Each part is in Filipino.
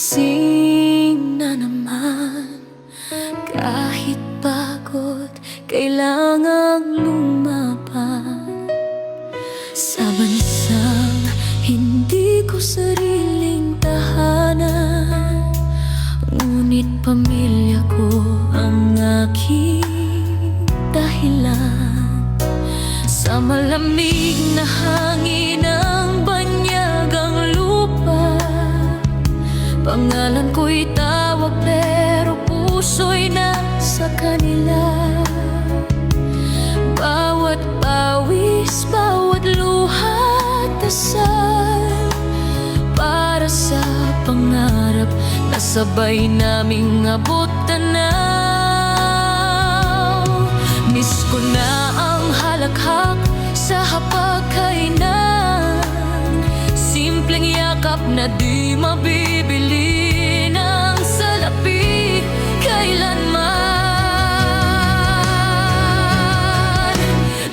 gising na naman. Kahit pagod, kailangang lumaban. Sa bansang hindi ko sariling tahanan, ngunit pamilya ko ang aking dahilan. Sa malamig na hangin ng banyagang lupa, pangalan ko'y tawag pero puso'y nasa kanila. Bawat pawis, bawat luha't dasal, para sa pangarap na sabay naming abot tanaw. Miss ko na ang halakhak sa hapagkainan, simpleng yakap na di mabibili ng salapi kailanman.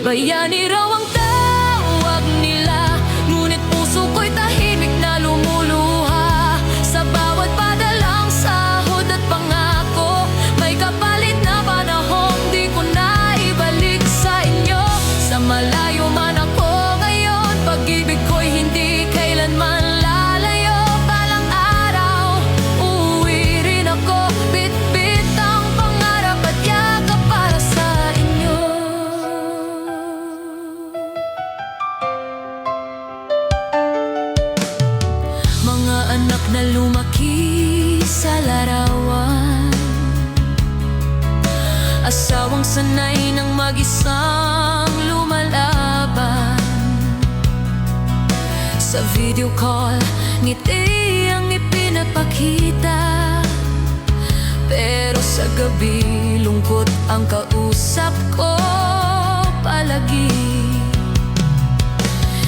Bayani raw ang tawag nila, ngunit puso ko'y tahimik na lumuluha. Sa bawat padalang sahod at pangako, may kapalit na panahon di ko na ibalik sa inyo. Sa malayo man ako ngayon, pag-ibig ko'y hindi kailanman lalayo. Balang araw, uuwi rin ako, bit-bit ang pangarap at yakap para sa inyo. Mga anak na lumaki sa larawan, asawang sanay ng mag-isang lumalaban. Sa video call, ngiti ang ipinapakita, pero sa gabi, lungkot ang kausap ko palagi.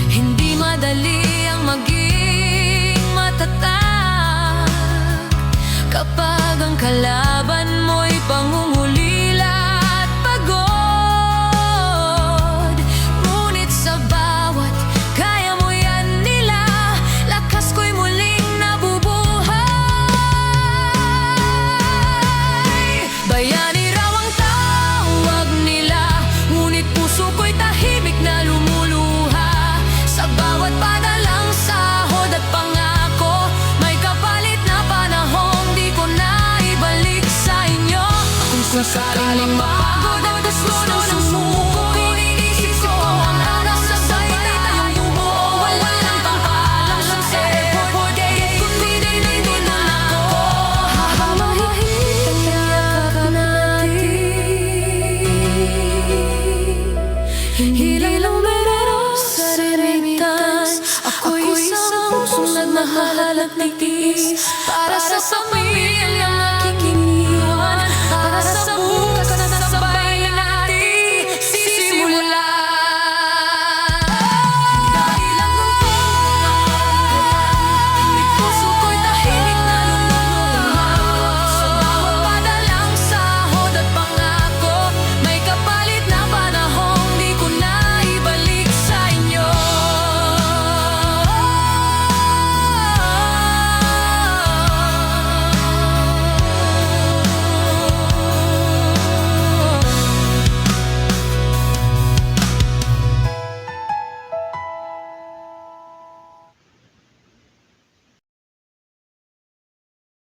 Hindi madali ang maging matatag kapag ang kalaban mo'y pangungulila at pagod. Ngunit sa bawat kaya mo yan nila, lakas ko'y muling nabubuhay. Bayani raw ang tawag nila, ngunit puso ko'y tahimik na lumuluha. Sa bawat padalang sahod at pangako, may kapalit na panahon di ko na ibalik sa inyo. Kung sakaling mapagod at gusto ng sumuko, iniisip ko ang araw na sabay tayong bumuo. Walang pangpaalam sa airport gate, kundi nandito na ako. Habang mahigpit ang yakap natin, hindi lang meron sa remittance. Ako'y isang pusong nagmahal at nagtiis para sa pamilya.